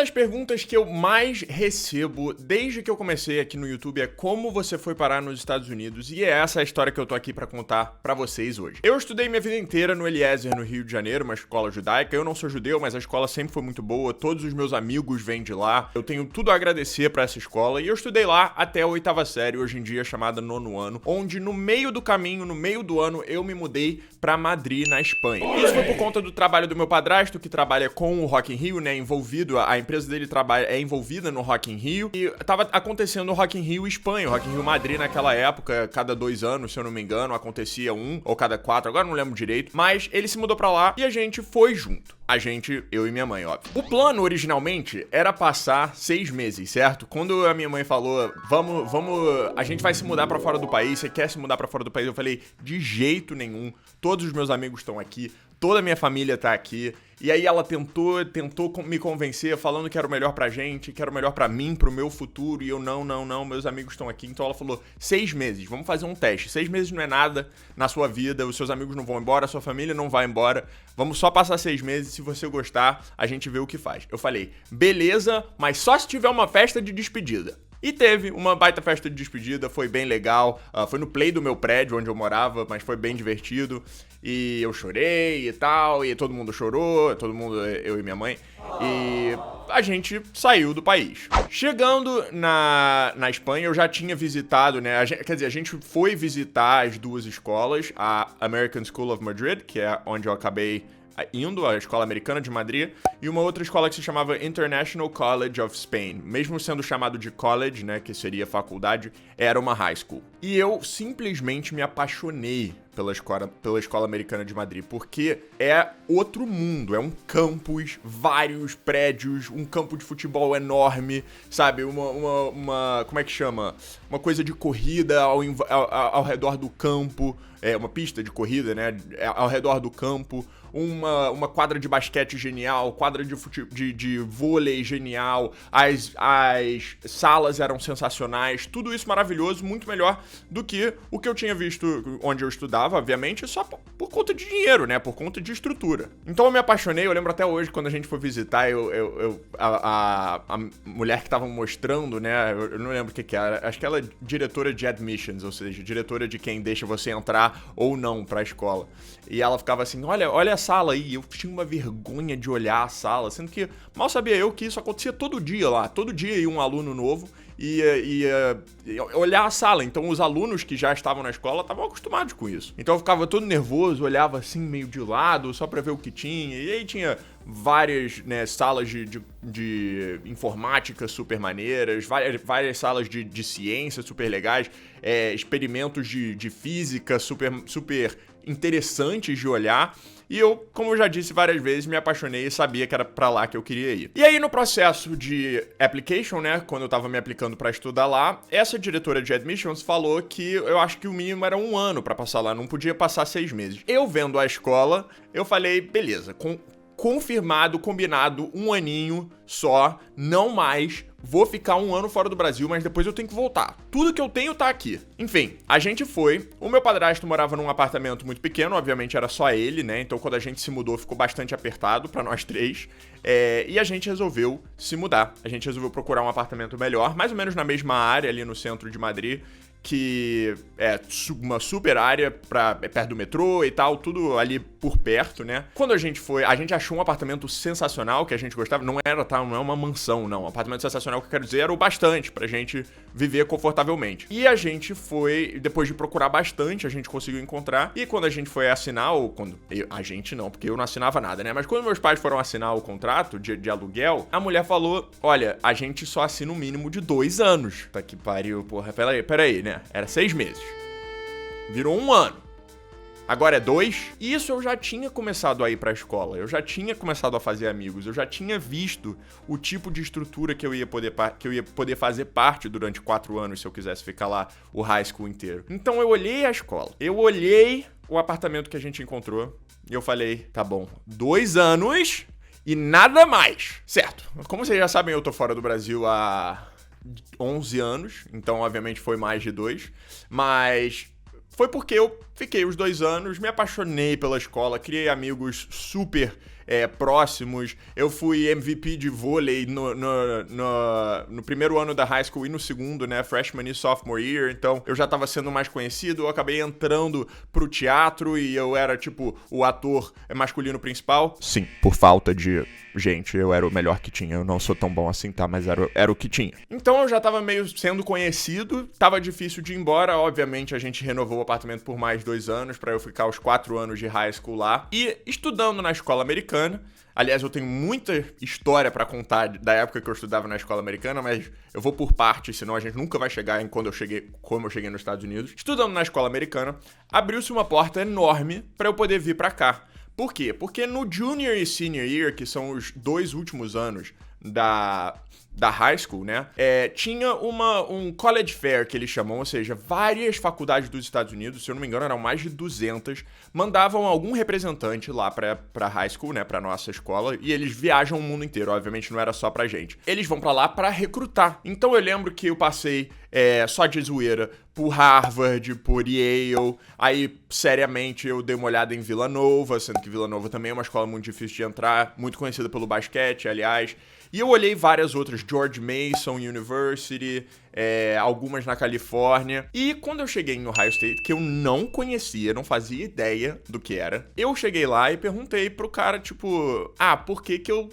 das perguntas que eu mais recebo desde que eu comecei aqui no YouTube é como você foi parar nos Estados Unidos, e é essa a história que eu tô aqui pra contar pra vocês hoje. Eu estudei minha vida inteira no Eliezer, no Rio de Janeiro, uma escola judaica. Eu não sou judeu, mas a escola sempre foi muito boa, todos os meus amigos vêm de lá. Eu tenho tudo a agradecer pra essa escola, e eu estudei lá até a 8ª série, hoje em dia chamada 9º ano, onde no meio do caminho, no meio do ano, eu me mudei pra Madrid, na Espanha. Isso foi por conta do trabalho do meu padrasto, que trabalha com o Rock in Rio, né, envolvido, a empresa dele é envolvida no Rock in Rio, e tava acontecendo o Rock in Rio Espanha, o Rock in Rio Madrid naquela época, cada 2 anos, se eu não me engano, acontecia um, ou cada 4, agora não lembro direito, mas ele se mudou pra lá e a gente foi junto. Eu e minha mãe, óbvio. O plano, originalmente, era passar 6 meses, certo? Quando a minha mãe falou, a gente vai se mudar pra fora do país, você quer se mudar pra fora do país? Eu falei, de jeito nenhum, todos os meus amigos estão aqui, toda a minha família tá aqui. E aí ela tentou me convencer, falando que era o melhor pra gente, que era o melhor pra mim, pro meu futuro. E eu, não, meus amigos estão aqui. Então ela falou, 6 meses, vamos fazer um teste. 6 meses não é nada na sua vida, os seus amigos não vão embora, a sua família não vai embora. Vamos só passar 6 meses, se você gostar, a gente vê o que faz. Eu falei, beleza, mas só se tiver uma festa de despedida. E teve uma baita festa de despedida, foi bem legal, foi no play do meu prédio onde eu morava, mas foi bem divertido. E eu chorei e tal, e todo mundo chorou, todo mundo, eu e minha mãe. E a gente saiu do país. Chegando na Espanha, eu já tinha visitado, né, a gente foi visitar as 2 escolas, a American School of Madrid, que é onde eu acabei indo, a escola americana de Madrid, e uma outra escola que se chamava International College of Spain. Mesmo sendo chamado de college, né, que seria faculdade, era uma high school. E eu simplesmente me apaixonei pela escola americana de Madrid, porque é outro mundo, é um campus, vários prédios, um campo de futebol enorme, sabe, como é que chama? Uma coisa de corrida ao redor do campo, uma pista de corrida, né, ao redor do campo, uma quadra de basquete genial, quadra de vôlei genial, as salas eram sensacionais, tudo isso maravilhoso, muito melhor do que o que eu tinha visto onde eu estudava, obviamente, só por conta de dinheiro, né, por conta de estrutura. Então eu me apaixonei, eu lembro até hoje, quando a gente foi visitar, a mulher que tava mostrando, né, eu não lembro o que era, acho que ela é diretora de admissions, ou seja, diretora de quem deixa você entrar ou não pra escola. E ela ficava assim, olha a sala aí, eu tinha uma vergonha de olhar a sala, sendo que mal sabia eu que isso acontecia todo dia lá, todo dia ia um aluno novo e olhar a sala. Então os alunos que já estavam na escola estavam acostumados com isso. Então eu ficava todo nervoso, olhava assim meio de lado, só pra ver o que tinha, e aí tinha várias, né, salas de informática super maneiras, várias salas de ciência super legais, experimentos de física super interessantes de olhar. E eu, como eu já disse várias vezes, me apaixonei e sabia que era pra lá que eu queria ir. E aí, no processo de application, né, quando eu tava me aplicando pra estudar lá, essa diretora de admissions falou que eu acho que o mínimo era 1 ano pra passar lá, não podia passar 6 meses. Eu vendo a escola, eu falei, beleza, confirmado, combinado, 1 aninho só, não mais. Vou ficar 1 ano fora do Brasil, mas depois eu tenho que voltar. Tudo que eu tenho tá aqui. Enfim, a gente foi. O meu padrasto morava num apartamento muito pequeno, obviamente era só ele, né? Então quando a gente se mudou ficou bastante apertado pra nós 3. E a gente resolveu se mudar. A gente resolveu procurar um apartamento melhor, mais ou menos na mesma área ali no centro de Madrid, que é uma super área perto do metrô e tal, tudo ali por perto, né? Quando a gente foi, a gente achou um apartamento sensacional que a gente gostava, não é uma mansão, não. Um apartamento sensacional que eu quero dizer era o bastante pra gente viver confortavelmente. E a gente foi, depois de procurar bastante, a gente conseguiu encontrar. E quando a gente foi assinar, a gente não, porque eu não assinava nada, né? Mas quando meus pais foram assinar o contrato de aluguel, a mulher falou, olha, a gente só assina um mínimo de 2 anos. Tá que pariu, porra, peraí, né? Era 6 meses. Virou 1 ano. Agora é 2. E isso eu já tinha começado a ir pra escola. Eu já tinha começado a fazer amigos. Eu já tinha visto o tipo de estrutura que eu ia poder fazer parte durante 4 anos se eu quisesse ficar lá o high school inteiro. Então eu olhei a escola. Eu olhei o apartamento que a gente encontrou. E eu falei, tá bom, 2 anos e nada mais. Certo. Como vocês já sabem, eu tô fora do Brasil há 11 anos, então obviamente foi mais de 2, mas foi porque eu fiquei os 2 anos, me apaixonei pela escola, criei amigos super próximos. Eu fui MVP de vôlei no primeiro ano da high school e no segundo, né? Freshman e sophomore year. Então, eu já tava sendo mais conhecido. Eu acabei entrando pro teatro e eu era, tipo, o ator masculino principal. Sim, por falta de gente, eu era o melhor que tinha. Eu não sou tão bom assim, tá? Mas era o que tinha. Então, eu já tava meio sendo conhecido. Tava difícil de ir embora. Obviamente, a gente renovou o apartamento por mais 2 anos pra eu ficar os 4 anos de high school lá. E estudando na escola americana. Aliás, eu tenho muita história pra contar da época que eu estudava na escola americana, mas eu vou por partes, senão a gente nunca vai chegar em como eu cheguei nos Estados Unidos. Estudando na escola americana, abriu-se uma porta enorme pra eu poder vir pra cá. Por quê? Porque no junior e senior year, que são os 2 últimos anos da high school, né? Tinha um college fair, que eles chamam, ou seja, várias faculdades dos Estados Unidos, se eu não me engano eram mais de 200, mandavam algum representante lá pra high school, né? Pra nossa escola, e eles viajam o mundo inteiro, obviamente não era só pra gente. Eles vão pra lá pra recrutar. Então eu lembro que eu passei, só de zoeira, por Harvard, por Yale, aí, seriamente, eu dei uma olhada em Villanova, sendo que Villanova também é uma escola muito difícil de entrar, muito conhecida pelo basquete, aliás. E eu olhei várias outras, George Mason University, algumas na Califórnia. E quando eu cheguei em Ohio State, que eu não conhecia, não fazia ideia do que era, eu cheguei lá e perguntei pro cara, tipo, por que que eu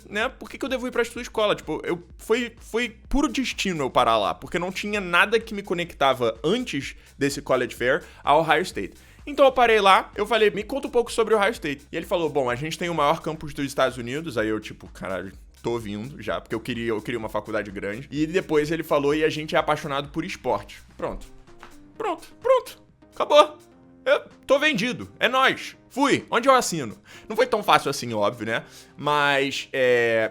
devo ir pra sua escola? Tipo, foi puro destino eu parar lá, porque não tinha nada que me conectava antes desse college fair a Ohio State. Então eu parei lá, eu falei, me conta um pouco sobre Ohio State. E ele falou, bom, a gente tem o maior campus dos Estados Unidos. Aí eu, tipo, caralho, tô vindo já, porque eu queria uma faculdade grande. E depois ele falou, e a gente é apaixonado por esporte. Pronto. Acabou. Eu tô vendido. É nóis. Fui. Onde eu assino? Não foi tão fácil assim, óbvio, né? Mas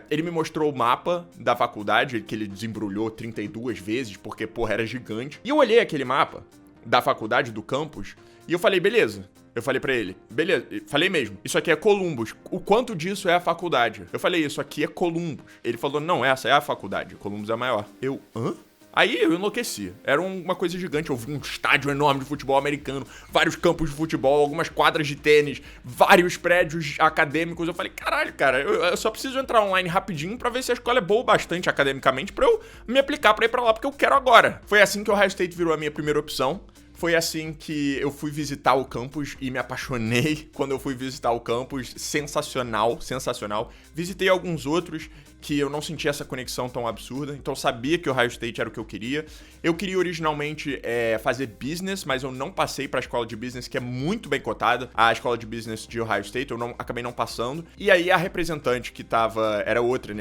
ele me mostrou o mapa da faculdade, que ele desembrulhou 32 vezes, porque, porra, era gigante. E eu olhei aquele mapa da faculdade, do campus, e eu falei, beleza. Eu falei pra ele, beleza, falei mesmo, isso aqui é Columbus, o quanto disso é a faculdade? Eu falei, isso aqui é Columbus. Ele falou, não, essa é a faculdade, Columbus é maior. Eu, hã? Aí eu enlouqueci, era uma coisa gigante, eu vi um estádio enorme de futebol americano, vários campos de futebol, algumas quadras de tênis, vários prédios acadêmicos. Eu falei, caralho, cara, eu só preciso entrar online rapidinho pra ver se a escola é boa bastante academicamente pra eu me aplicar pra ir pra lá, porque eu quero agora. Foi assim que o Ohio State virou a minha primeira opção. Foi assim que eu fui visitar o campus e me apaixonei quando eu fui visitar o campus. Sensacional, sensacional. Visitei alguns outros que eu não sentia essa conexão tão absurda, então eu sabia que o Ohio State era o que eu queria. Eu queria originalmente fazer business, mas eu não passei para a escola de business, que é muito bem cotada, a escola de business de Ohio State, eu acabei não passando. E aí a representante que era outra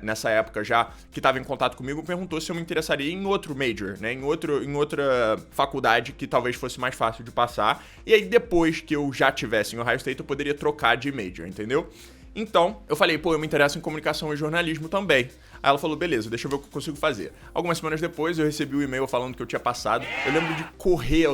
nessa época já, que estava em contato comigo, perguntou se eu me interessaria em outro major, né, em outra faculdade que talvez fosse mais fácil de passar. E aí depois que eu já tivesse em Ohio State, eu poderia trocar de major, entendeu? Então, eu falei, pô, eu me interesso em comunicação e jornalismo também. Aí ela falou, beleza, deixa eu ver o que eu consigo fazer. Algumas semanas depois, eu recebi um e-mail falando que eu tinha passado. Eu lembro de correr,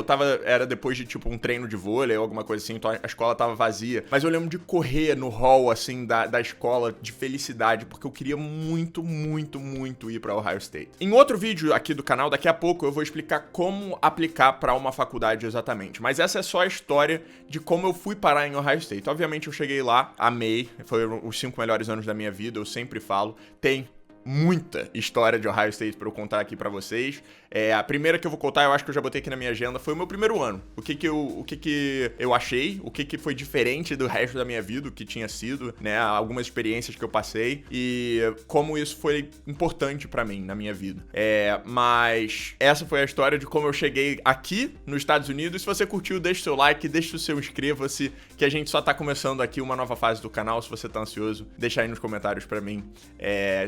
era depois de, tipo, um treino de vôlei ou alguma coisa assim, então a escola tava vazia. Mas eu lembro de correr no hall, assim, da escola, de felicidade, porque eu queria muito, muito, muito ir pra Ohio State. Em outro vídeo aqui do canal, daqui a pouco, eu vou explicar como aplicar pra uma faculdade exatamente. Mas essa é só a história de como eu fui parar em Ohio State. Obviamente, eu cheguei lá, amei, foram os 5 melhores anos da minha vida, eu sempre falo. Tem muita história de Ohio State pra eu contar aqui pra vocês. A primeira que eu vou contar, eu acho que eu já botei aqui na minha agenda, foi o meu primeiro ano. O que eu achei, o que foi diferente do resto da minha vida, o que tinha sido, né, algumas experiências que eu passei e como isso foi importante pra mim na minha vida. Mas essa foi a história de como eu cheguei aqui nos Estados Unidos. Se você curtiu, deixa o seu like, deixa o seu inscreva-se, que a gente só tá começando aqui uma nova fase do canal. Se você tá ansioso, deixa aí nos comentários pra mim.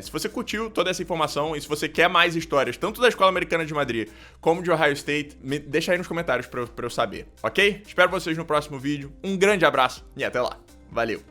Se você curtiu toda essa informação e se você quer mais histórias, tanto da Escola Americana de Madrid como de Ohio State, deixa aí nos comentários pra eu saber, ok? Espero vocês no próximo vídeo. Um grande abraço e até lá. Valeu!